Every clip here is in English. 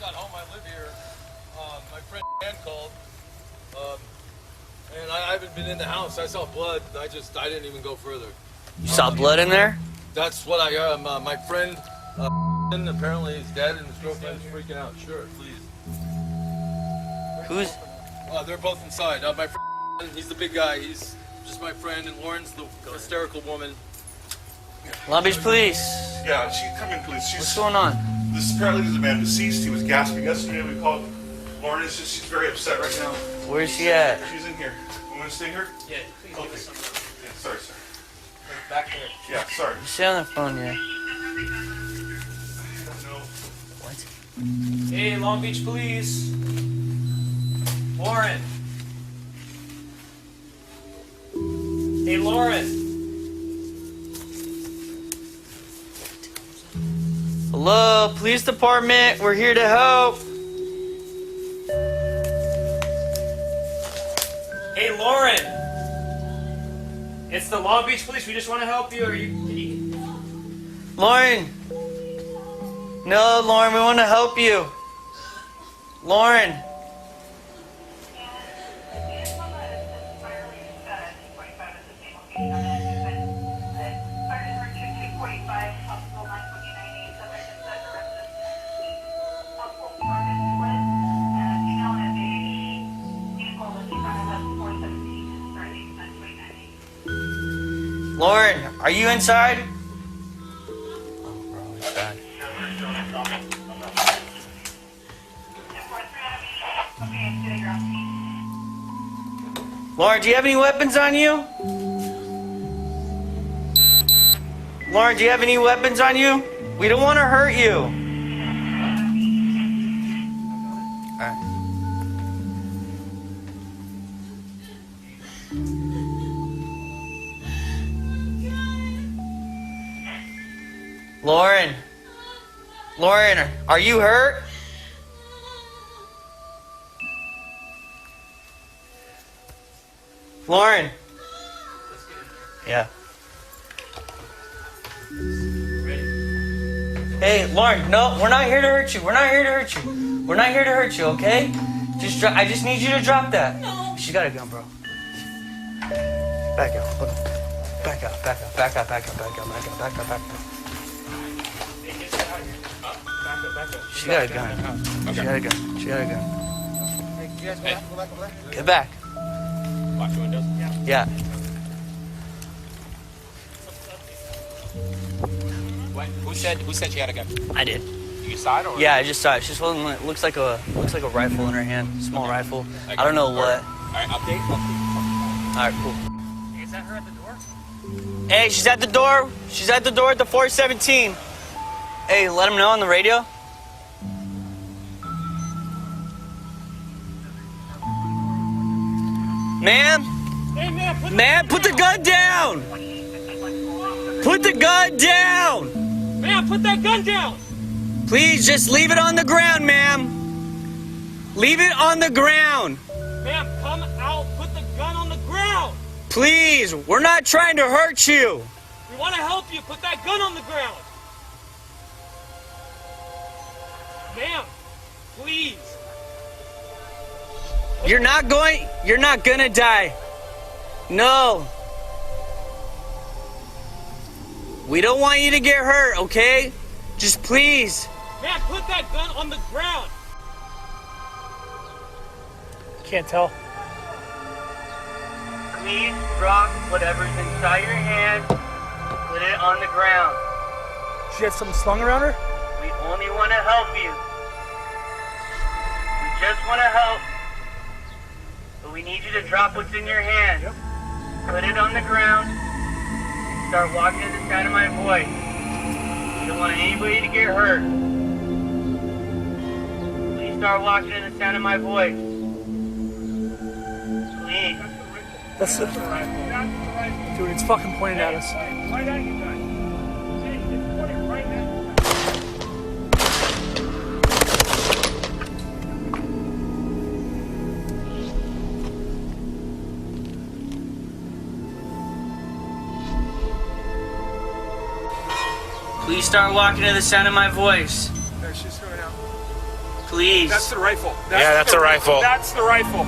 got home. I live here. My friend Dan called, and I haven't been in the house. I saw blood. I didn't even go further. You saw blood in there? That's what I heard. My friend apparently is dead, and his girlfriend's freaking out. Sure, please. Who's? They're both inside. My friend, he's the big guy. He's just my friend, and Lauren's the hysterical woman. Long Beach Police. Yeah, come in, please. What's going on? This apparently is a man deceased. He was gasping yesterday. We called. Lauren is she's very upset right now. Where's she at? She's in here. You want to stay here? Yeah, please give us some. Yeah, sorry, sir. Back there. Yeah, sorry. Stay on the phone, yeah. No. What? Hey, Long Beach Police. Lauren. Hey, Lauren. Hello, police department. We're here to help. Hey, Lauren. It's the Long Beach Police. We just want to help you. Are you? Lauren. No, Lauren, we want to help you. Lauren. Lauren, are you inside? Oh, bro, it's bad. Lauren, do you have any weapons on you? Lauren, do you have any weapons on you? We don't want to hurt you. All right. Lauren. Lauren, are you hurt? Lauren. Yeah. Hey, Lauren, no, we're not here to hurt you. We're not here to hurt you. We're not here to hurt you, okay? I just need you to drop that. No. She got a gun, bro. Back out. Hold on. Back out, back out, back out, back out, back out, back out, back out, back out. She got a gun. She got a gun. She got a gun. Hey. Get back. Watch the windows. Yeah. Wait, who said she had a gun? I did. You saw it or? Yeah, I just saw it. She's holding looks like a rifle in her hand, small rifle. I don't know what. All right, update. All right, cool. Hey, is that her at the door? Hey, she's at the door. She's at the door at the 417. Hey, let him know on the radio. Ma'am? Hey, Ma'am, put the gun down! Put the gun down! Ma'am, put that gun down! Please, just leave it on the ground, ma'am. Leave it on the ground. Ma'am, come out, put the gun on the ground! Please, we're not trying to hurt you. We want to help you, put that gun on the ground! Ma'am, please. You're not gonna die. No. We don't want you to get hurt, okay? Just please. Ma'am, put that gun on the ground. Can't tell. Please drop whatever's inside your hand. Put it on the ground. She has something slung around her? We only want to help you. We just want to help. But we need you to drop what's in your hand. Yep. Put it on the ground. Start walking to the sound of my voice. We don't want anybody to get hurt. Please start walking to the sound of my voice. Please. That's it. Dude, it's fucking pointing at us. Right at you guys. It's pointing right at you. Please start walking to the sound of my voice. There, she's going out. Please. That's the rifle. That's a rifle. That's the rifle.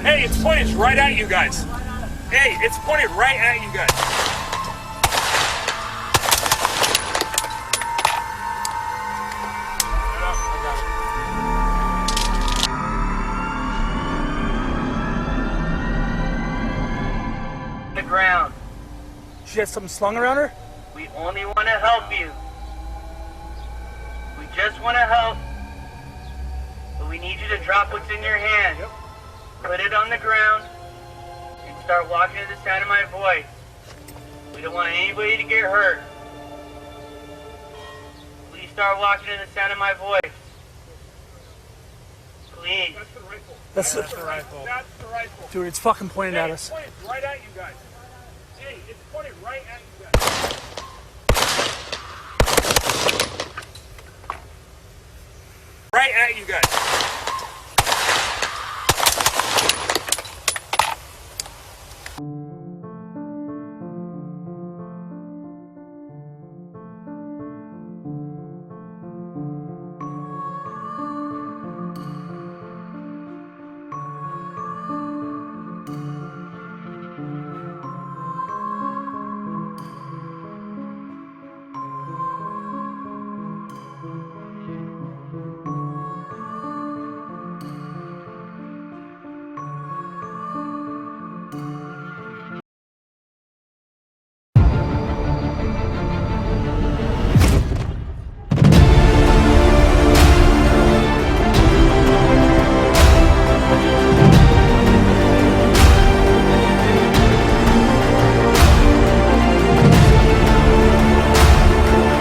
Hey, it's pointed right at you guys. Hey, it's pointed right at you guys. The ground. She has something slung around her? We only want to help you. We just want to help. But we need you to drop what's in your hand. Yep. Put it on the ground and start walking to the sound of my voice. We don't want anybody to get hurt. Please start walking to the sound of my voice. Please. That's the rifle. That's the rifle. That's the rifle. Dude, it's fucking pointed at It's us. pointed right at you guys. Hey, it's pointed right at you guys. Right at you guys.